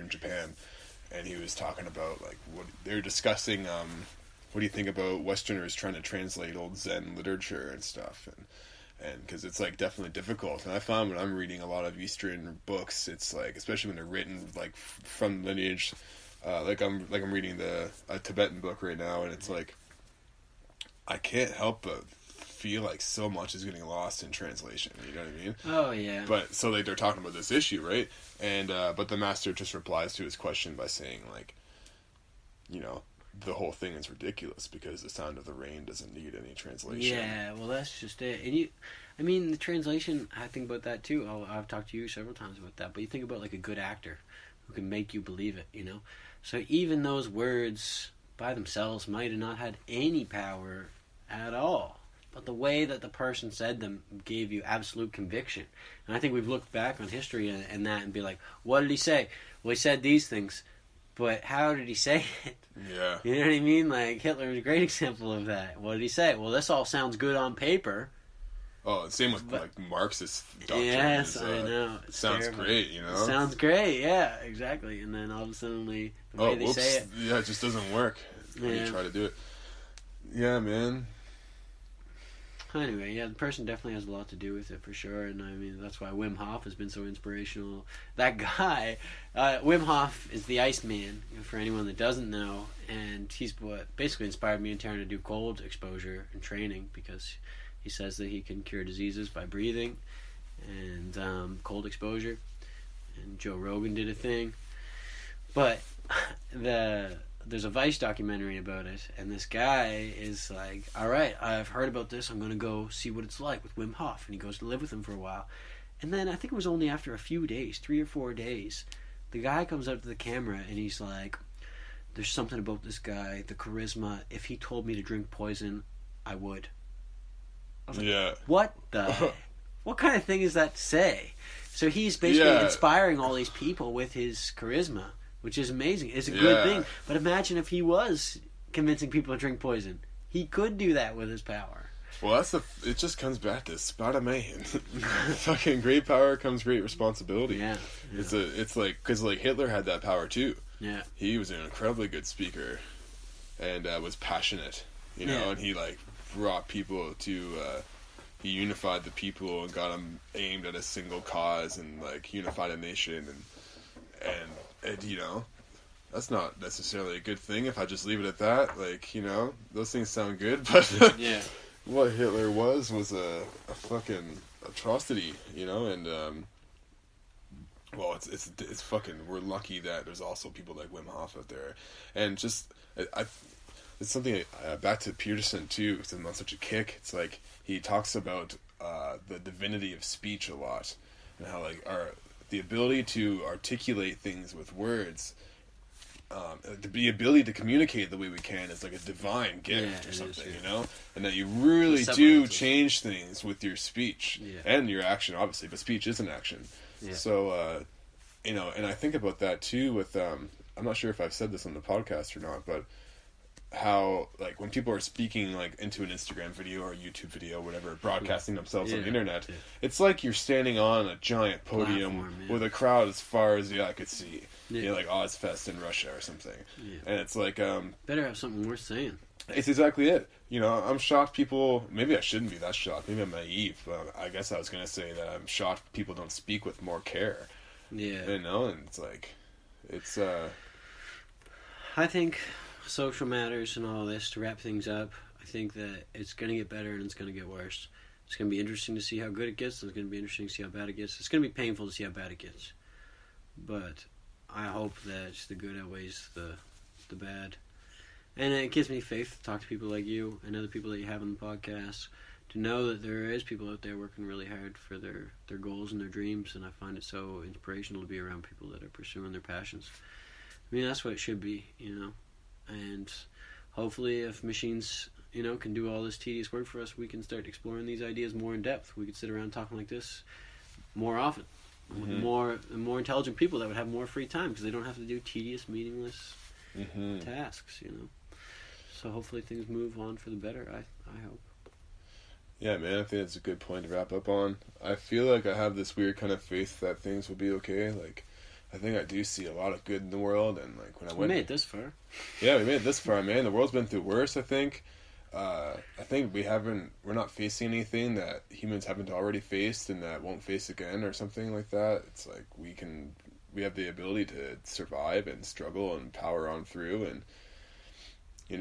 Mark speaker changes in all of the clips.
Speaker 1: in Japan, and he was talking about like what they were discussing. What do you think about Westerners trying to translate old Zen literature and stuff, and because it's like definitely difficult. And I found when I'm reading a lot of Eastern books, it's like, especially when they're written like from lineage, like I'm reading a Tibetan book right now, and it's like I can't help but feel like so much is getting lost in translation. You know what I mean?
Speaker 2: Oh yeah.
Speaker 1: But so like they're talking about this issue, right? And but the master just replies to his question by saying like, you know, the whole thing is ridiculous because the sound of the rain doesn't need any translation.
Speaker 2: Yeah, well that's just it. And I mean the translation, I think about that too. I've talked to you several times about that. But you think about like a good actor who can make you believe it, you know? So even those words by themselves might have not had any power at all. But the way that the person said them gave you absolute conviction. And I think we've looked back on history and that and be like, what did he say? Well, he said these things, but how did he say it?
Speaker 1: Yeah.
Speaker 2: You know what I mean? Like, Hitler is a great example of that. What did he say? Well, this all sounds good on paper.
Speaker 1: Oh, same with like Marxist doctrine.
Speaker 2: Yes, I know.
Speaker 1: It sounds
Speaker 2: terrible.
Speaker 1: great, you know?
Speaker 2: It sounds great, yeah, exactly. And then all of a sudden, the way they say it.
Speaker 1: Yeah, it just doesn't work when you try to do it. Yeah, man.
Speaker 2: Anyway, yeah, the person definitely has a lot to do with it for sure, and I mean that's why Wim Hof has been so inspirational. That guy, Wim Hof, is the Iceman. For anyone that doesn't know, and he's what basically inspired me and Taran to do cold exposure and training because he says that he can cure diseases by breathing and cold exposure. And Joe Rogan did a thing, but there's a Vice documentary about it, and this guy is like, all right, I've heard about this, I'm going to go see what it's like with Wim Hof, and he goes to live with him for a while. And then I think it was only after a few days, 3 or 4 days, the guy comes up to the camera and he's like, there's something about this guy, the charisma, if he told me to drink poison, I would. I was like,
Speaker 1: yeah.
Speaker 2: What kind of thing is that to say? So he's basically inspiring all these people with his charisma, which is amazing. It's a good thing. But imagine if he was convincing people to drink poison. He could do that with his power.
Speaker 1: Well, it just comes back to Spider-Man. Fucking great power comes great responsibility.
Speaker 2: Yeah.
Speaker 1: It's like, because like Hitler had that power too.
Speaker 2: Yeah.
Speaker 1: He was an incredibly good speaker and was passionate, you know, and he like brought people to, he unified the people and got them aimed at a single cause and like unified a nation and you know, that's not necessarily a good thing if I just leave it at that. Like, you know, those things sound good, but
Speaker 2: yeah.
Speaker 1: What Hitler was a fucking atrocity, you know, and well, it's fucking, we're lucky that there's also people like Wim Hof out there, and just it's something back to Peterson too, because I'm on such a kick. It's like he talks about the divinity of speech a lot, and how like the ability to articulate things with words, the ability to communicate the way we can is like a divine gift or something, you know? And that you really do change things with your speech and your action, obviously, but speech is an action. Yeah. So, you know, and I think about that too with, I'm not sure if I've said this on the podcast or not, but how, like, when people are speaking, like, into an Instagram video or a YouTube video or whatever, broadcasting themselves on the internet, it's like you're standing on a giant podium with a crowd as far as the eye could see. You know, like Ozfest in Russia or something. Yeah. And it's like...
Speaker 2: better have something worth saying.
Speaker 1: It's exactly it. You know, I'm shocked people... Maybe I shouldn't be that shocked. Maybe I'm naive. But I guess I was going to say that I'm shocked people don't speak with more care. Yeah. You know, and it's like... It's...
Speaker 2: I think... social matters and all this, to wrap things up, I think that it's going to get better and it's going to get worse. It's going to be interesting to see how good it gets. It's going to be interesting to see how bad it gets. It's going to be painful to see how bad it gets. But I hope that the good outweighs the bad. And it gives me faith to talk to people like you and other people that you have on the podcast, to know that there is people out there working really hard for their goals and their dreams, and I find it so inspirational to be around people that are pursuing their passions. I mean, that's what it should be, you know. And hopefully if machines, you know, can do all this tedious work for us, we can start exploring these ideas more in depth. We could sit around talking like this more often. Mm-hmm. More intelligent people that would have more free time because they don't have to do tedious, meaningless tasks, you know. So hopefully things move on for the better, I hope.
Speaker 1: Yeah, man, I think that's a good point to wrap up on. I feel like I have this weird kind of faith that things will be okay. Like, I think I do see a lot of good in the world, and like when I went,
Speaker 2: We made it this far.
Speaker 1: yeah, we made it this far, man. The world's been through worse, I think. I think we're not facing anything that humans haven't already faced and that won't face again or something like that. It's like we have the ability to survive and struggle and power on through, and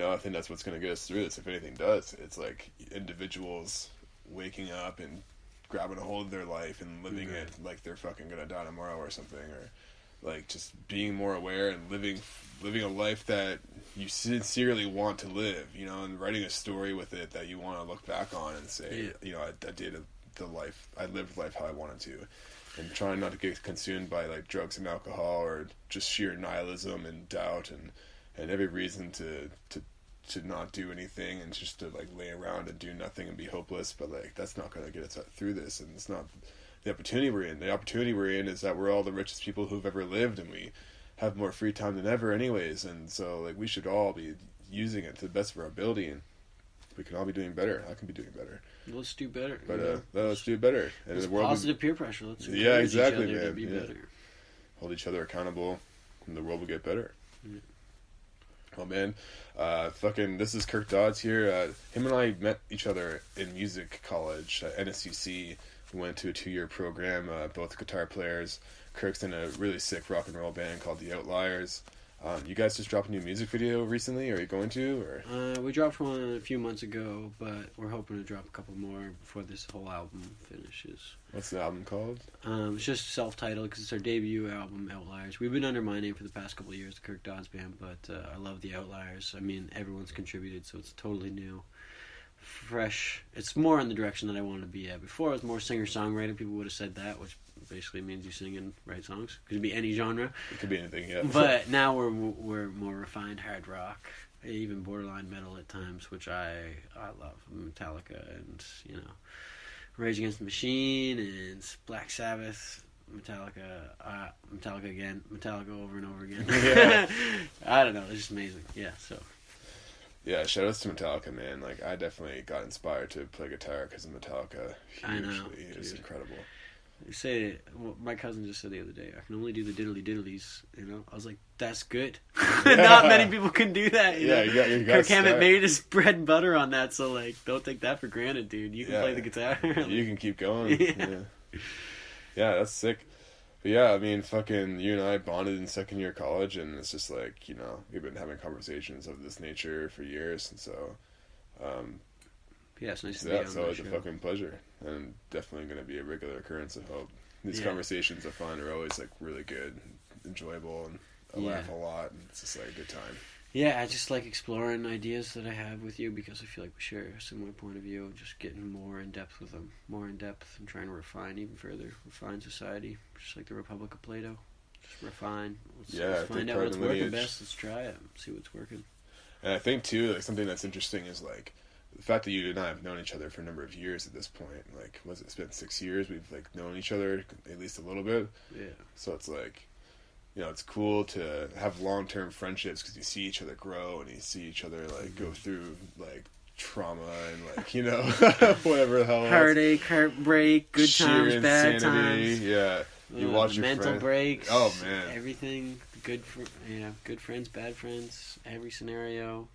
Speaker 1: I think that's what's going to get us through this. If anything does, it's like individuals waking up and grabbing a hold of their life and living it like they're fucking going to die tomorrow or something, or like just being more aware and living a life that you sincerely want to live, and writing a story with it that you want to look back on and say, I lived life how I wanted to, and trying not to get consumed by like drugs and alcohol or just sheer nihilism and doubt and every reason to not do anything and just to like lay around and do nothing and be hopeless. But like that's not going to get us through this, and it's not the opportunity we're in. The opportunity we're in is that we're all the richest people who've ever lived, and we have more free time than ever anyways, and so like we should all be using it to the best of our ability, and we can all be doing better. I can be doing better.
Speaker 2: Let's do better.
Speaker 1: But let's do better. And
Speaker 2: it's
Speaker 1: the world
Speaker 2: positive peer pressure. Let's
Speaker 1: exactly,
Speaker 2: each other
Speaker 1: man.
Speaker 2: to be better.
Speaker 1: Hold each other accountable, and the world will get better.
Speaker 2: Yeah.
Speaker 1: Oh man, this is Kyrk Dodds here. Him and I met each other in music college at NSCC. We went to a 2-year program, both guitar players. Kyrk's in a really sick rock and roll band called the Outlyers. You guys just dropped a new music video recently? Are you going to? Or
Speaker 2: we dropped one a few months ago, but we're hoping to drop a couple more before this whole album finishes.
Speaker 1: What's the album called?
Speaker 2: It's just self-titled because it's our debut album, Outlyers. We've been under my name for the past couple of years, the Kyrk Dodds Band, but I love the Outlyers. I mean, everyone's contributed, so it's totally new. Fresh. It's more in the direction that I wanted to be at. Before, I was more singer-songwriter. People would have said that, which basically means you sing and write songs. It could be any genre.
Speaker 1: It could be anything, yeah.
Speaker 2: But now we're more refined hard rock, even borderline metal at times, which I love. Metallica and Rage Against the Machine and Black Sabbath. Metallica again, Metallica over and over again.
Speaker 1: Yeah.
Speaker 2: I don't know. It's just amazing. Yeah. So.
Speaker 1: Yeah, shout outs to Metallica, man. Like, I definitely got inspired to play guitar because of Metallica.
Speaker 2: I know.
Speaker 1: It was incredible.
Speaker 2: You say, my cousin just said the other day, I can only do the diddly diddlies, I was like, that's good. Not many people can do that,
Speaker 1: you got
Speaker 2: Kirk Hammett made his bread and butter on that, so, like, don't take that for granted, dude. You can play the guitar.
Speaker 1: You can keep going. Yeah, that's sick. But yeah, I mean, fucking, you and I bonded in second year college, and it's just like, we've been having conversations of this nature for years, and so,
Speaker 2: yeah, it's nice to be on
Speaker 1: it's always a
Speaker 2: show.
Speaker 1: fucking pleasure, and definitely going to be a regular occurrence, I hope. These conversations I find are always, like, really good, enjoyable, and I laugh a lot, and it's just, like, a good time.
Speaker 2: Yeah, I just like exploring ideas that I have with you because I feel like we share a similar point of view, just getting more in depth with them, more in depth and trying to refine even further, refine society, just like the Republic of Plato. Just refine. Let's find out what's working best. Let's try it. See what's working.
Speaker 1: And I think too, like something that's interesting is like the fact that you and I have known each other for a number of years at this point. Like, it's been 6 years. We've like known each other at least a little bit.
Speaker 2: Yeah.
Speaker 1: So it's like, it's cool to have long-term friendships because you see each other grow and you see each other like go through like trauma and like whatever the hell.
Speaker 2: Heartache, heartbreak, good times, bad
Speaker 1: insanity.
Speaker 2: times.
Speaker 1: Yeah. You watch your
Speaker 2: mental breaks.
Speaker 1: Oh man.
Speaker 2: Everything. Good friends, bad friends. Every scenario.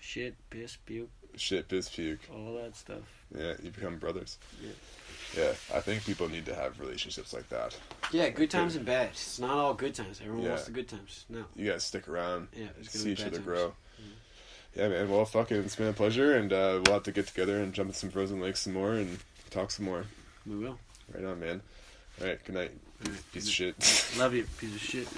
Speaker 2: Shit, piss, puke.
Speaker 1: Shit, piss, puke.
Speaker 2: All that stuff.
Speaker 1: Yeah, you become brothers.
Speaker 2: Yeah.
Speaker 1: Yeah, I think people need to have relationships like that.
Speaker 2: Yeah, good times and bad. It's not all good times. Everyone wants the good times. No.
Speaker 1: You guys stick around.
Speaker 2: Yeah,
Speaker 1: see each other
Speaker 2: times.
Speaker 1: grow. Yeah, man. Well, fucking, it's been a pleasure, and we'll have to get together and jump in some frozen lakes some more and talk some more.
Speaker 2: We will.
Speaker 1: Right on, man. All right, good night.
Speaker 2: All right.
Speaker 1: Piece of shit.
Speaker 2: Love you, piece of shit.